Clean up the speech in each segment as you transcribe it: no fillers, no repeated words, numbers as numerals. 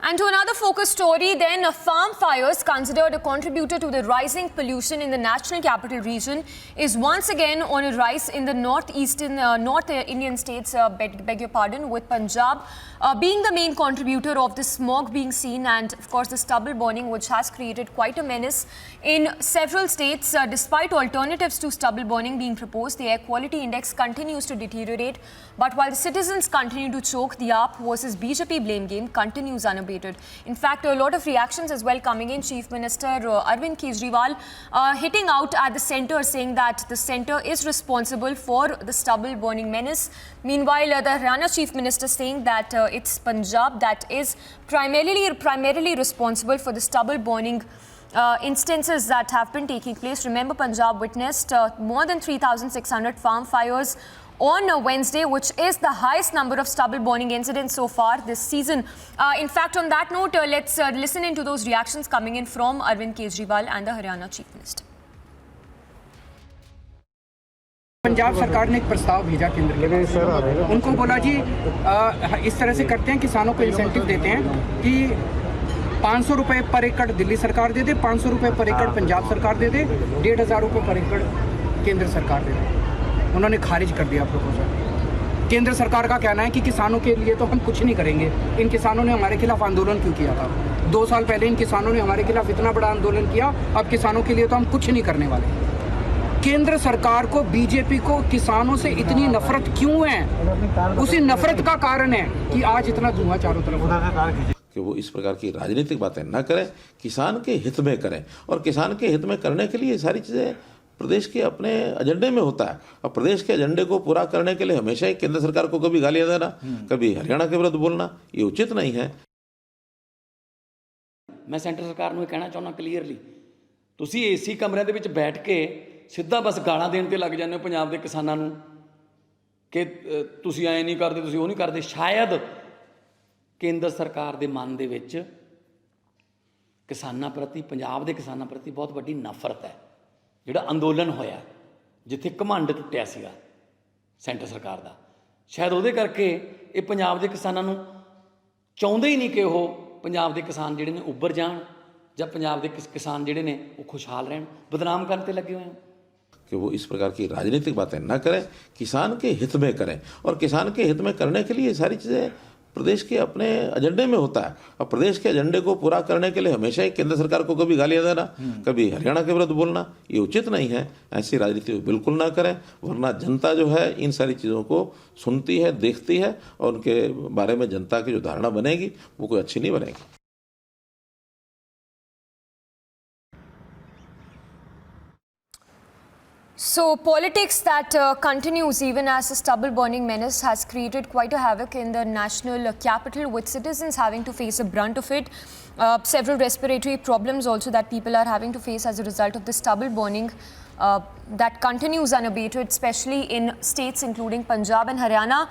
And to another focus story then, farm fires, considered a contributor to the rising pollution in the national capital region, is once again on a rise in the North Indian states, beg your pardon, with Punjab being the main contributor of the smog being seen, and of course the stubble burning, which has created quite a menace in several states. Despite alternatives to stubble burning being proposed, the air quality index continues to deteriorate. But while the citizens continue to choke, the AAP versus BJP blame game continues unabated. In fact, a lot of reactions as well coming in. Chief Minister Arvind Kejriwal hitting out at the centre, saying that the centre is responsible for the stubble burning menace. Meanwhile, the Haryana Chief Minister saying that it's Punjab that is primarily responsible for the stubble burning instances that have been taking place. Remember, Punjab witnessed more than 3,600 farm fires on Wednesday, which is the highest number of stubble burning incidents so far this season. In fact, on that note, let's listen into those reactions coming in from Arvind Kejriwal and the Haryana Chief Minister. Punjab सरकार ने एक प्रस्ताव भेजा केंद्र के पास, उनको बोला जी इस तरह से करते हैं, किसानों को इंसेंटिव देते हैं कि 500 रुपये पर एकड़ दिल्ली सरकार दे दे, 500 रुपये पर एकड़ पंजाब सरकार दे दे, 1,500 रुपये पर एकड़ केंद्र सरकार दे दे। उन्होंने खारिज कर दिया प्रपोजल। केंद्र सरकार का कहना है कि किसानों के लिए तो हम कुछ नहीं करेंगे। इन किसानों ने हमारे खिलाफ आंदोलन क्यों किया था? 2 साल पहले इन किसानों ने हमारे खिलाफ इतना बड़ा आंदोलन किया, अब किसानों के लिए तो हम कुछ नहीं करने वाले। केंद्र सरकार को, बीजेपी को किसानों से इतनी नफरत क्यों है? उसी नफरत का कारण है कि आज इतना धुआं चारों तरफ कि वो इस प्रकार की राजनीतिक बातें न करें, किसान के हित में करें। और किसान के हित में करने के लिए ये सारी चीज़ें प्रदेश के अपने एजेंडे में होता है। और प्रदेश के एजेंडे को पूरा करने के लिए हमेशा ही केंद्र सरकार को कभी गालियां देना, कभी हरियाणा के विरुद्ध बोलना, ये उचित नहीं है। मैं सेंटर सरकार ਨੂੰ ਕਹਿਣਾ ਚਾਹੁੰਦਾ ਕਲੀਅਰਲੀ, ਤੁਸੀਂ ਏਸੀ ਕਮਰਿਆਂ ਦੇ ਵਿੱਚ ਬੈਠ ਕੇ ਸਿੱਧਾ ਬਸ ਗਾਲਾਂ ਦੇਣ ਤੇ ਲੱਗ ਜਾਂਦੇ ਹੋ ਪੰਜਾਬ ਦੇ ਕਿਸਾਨਾਂ ਨੂੰ ਕਿ ਤੁਸੀਂ ਐ ਨਹੀਂ ਕਰਦੇ, ਤੁਸੀਂ ਉਹ ਨਹੀਂ ਕਰਦੇ। ਸ਼ਾਇਦ ਕੇਂਦਰ ਸਰਕਾਰ ਦੇ ਮਨ ਦੇ ਵਿੱਚ ਕਿਸਾਨਾਂ ਪ੍ਰਤੀ, ਪੰਜਾਬ ਦੇ ਕਿਸਾਨਾਂ ਪ੍ਰਤੀ ਬਹੁਤ ਵੱਡੀ ਨਫ਼ਰਤ ਹੈ। ਜਿਹੜਾ ਅੰਦੋਲਨ ਹੋਇਆ, ਜਿੱਥੇ ਘਮੰਡ ਟੁੱਟਿਆ ਸੀਗਾ ਸੈਂਟਰ ਸਰਕਾਰ ਦਾ, ਸ਼ਾਇਦ ਉਹਦੇ ਕਰਕੇ ਇਹ ਪੰਜਾਬ ਦੇ ਕਿਸਾਨਾਂ ਨੂੰ ਚਾਹੁੰਦੇ ਹੀ ਨਹੀਂ ਕਿ ਉਹ ਪੰਜਾਬ ਦੇ ਕਿਸਾਨ ਜਿਹੜੇ ਨੇ ਉੱਭਰ ਜਾਣ, ਜਾਂ ਪੰਜਾਬ ਦੇ किसान ਜਿਹੜੇ ਨੇ ਉਹ खुशहाल रहन, बदनाम करने लगे हुए हैं। कि वो इस प्रकार की राजनीतिक बातें न करें, किसान के हित में करें। और किसान के हित में करने के लिए सारी चीज़ें प्रदेश के अपने एजेंडे में होता है। और प्रदेश के एजेंडे को पूरा करने के लिए हमेशा ही केंद्र सरकार को कभी गालियां देना, कभी हरियाणा के विरुद्ध बोलना, ये उचित नहीं है। ऐसी राजनीति बिल्कुल ना करें, वरना जनता जो है इन सारी चीज़ों को सुनती है, देखती है, और उनके बारे में जनता की जो धारणा बनेगी वो कोई अच्छी नहीं बनेगी। So politics that continues even as the stubble burning menace has created quite a havoc in the national capital, with citizens having to face a brunt of it. Several respiratory problems also that people are having to face as a result of the stubble burning that continues unabated, especially in states including Punjab and Haryana.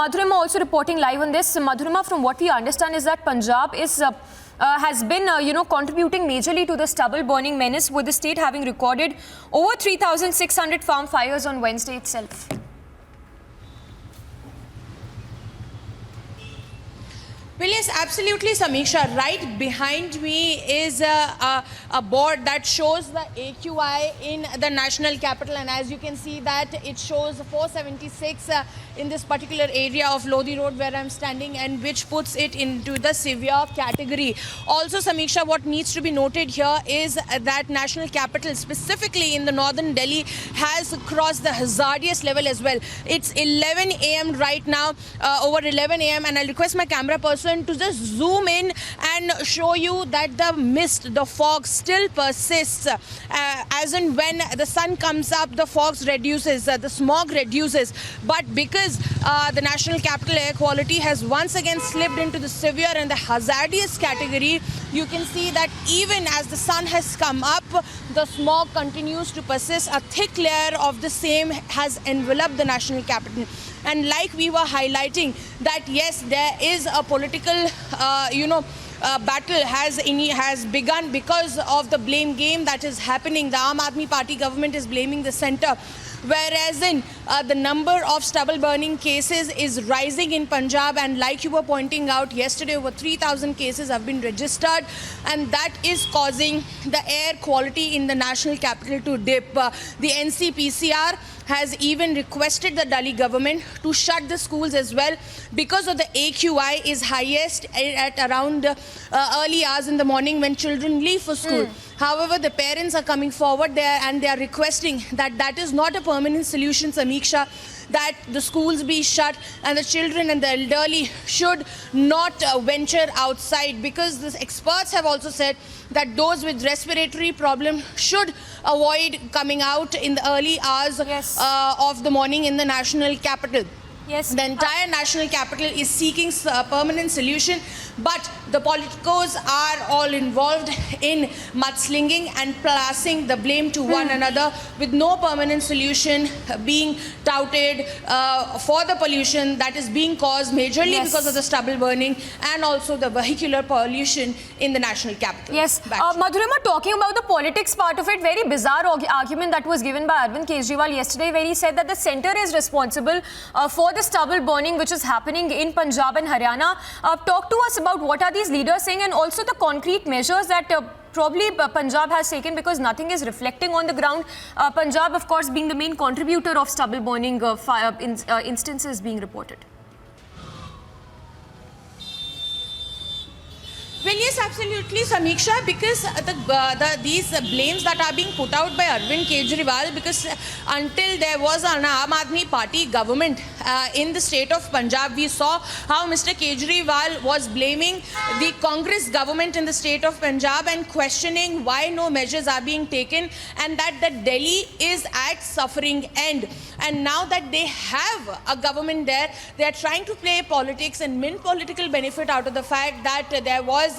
Madhurima also reporting live on this. Madhurima, from what we understand is that Punjab is has been contributing majorly to the stubble burning menace, with the state having recorded over 3,600 farm fires on Wednesday itself. Well, yes, absolutely, Samisha. Right behind me is a board that shows the AQI in the national capital, and as you can see that it shows 476 in this particular area of Lodi Road where I'm standing, and which puts it into the severe category. Also, Samisha, what needs to be noted here is that national capital, specifically in the northern Delhi, has crossed the hazardous level as well. It's 11 a.m. right now, over 11 a.m. and I'll request my camera person to just zoom in and show you that the mist, the fog still persists. As in when the sun comes up, the fog reduces, the smog reduces. But because the national capital air quality has once again slipped into the severe and the hazardous category, you can see that even as the sun has come up, the smog continues to persist. A thick layer of the same has enveloped the national capital. And like we were highlighting that yes, there is a political battle has begun because of the blame game that is happening. The Aam Aadmi Party government is blaming the centre, whereas in the number of stubble burning cases is rising in Punjab, and like you were pointing out yesterday, over 3,000 cases have been registered, and that is causing the air quality in the national capital to dip. The NCPCR has even requested the Delhi government to shut the schools as well because of the AQI is highest at around early hours in the morning when children leave for school. However, the parents are coming forward there and they are requesting that that is not a permanent solution, Samiksha, that the schools be shut and the children and the elderly should not venture outside, because the experts have also said that those with respiratory problem should avoid coming out in the early hours of the morning in the national capital. Yes. The entire national capital is seeking a permanent solution, but the politicos are all involved in mudslinging and passing the blame to one another, with no permanent solution being touted for the pollution that is being caused majorly because of the stubble burning and also the vehicular pollution in the national capital. Yes. Madhurima, talking about the politics part of it, very bizarre argument that was given by Arvind Kejriwal yesterday, where he said that the centre is responsible for the stubble burning which is happening in Punjab and Haryana. Talk to us about what are these leaders saying, and also the concrete measures that probably Punjab has taken, because nothing is reflecting on the ground. Punjab, of course, being the main contributor of stubble burning instances being reported. Well, yes, absolutely, Samiksha, because these blames that are being put out by Arvind Kejriwal, because until there was an Aam Aadmi Party government in the state of Punjab, we saw how Mr. Kejriwal was blaming the Congress government in the state of Punjab and questioning why no measures are being taken, and that the Delhi is at suffering end. And now that they have a government there, they are trying to play politics and mint political benefit out of the fact that there was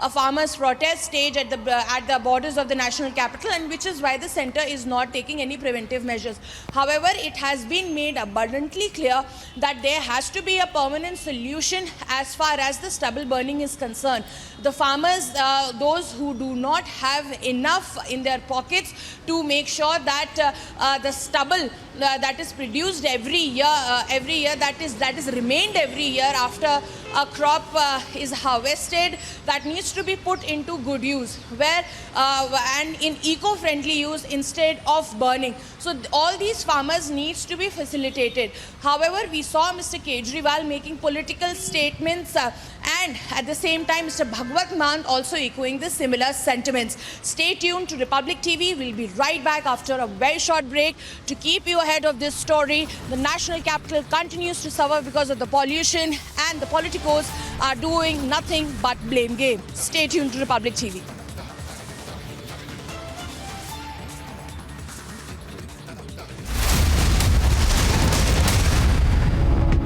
a farmers' protest stage at the borders of the national capital, and which is why the centre is not taking any preventive measures. However, it has been made abundantly clear that there has to be a permanent solution as far as the stubble burning is concerned. The farmers, those who do not have enough in their pockets to make sure that the stubble that is produced every year, that is remained every year after a crop is harvested, that needs to be put into good use, where and in eco-friendly use instead of burning. So all these farmers needs to be facilitated. However, we saw Mr. Kejriwal making political statements and at the same time Mr. Bhagwat Mann also echoing the similar sentiments. Stay tuned to Republic TV. We'll be right back after a very short break to keep you ahead of this story. The national capital continues to suffer because of the pollution, and the politicos are doing nothing but blame game. Stay tuned to Republic TV.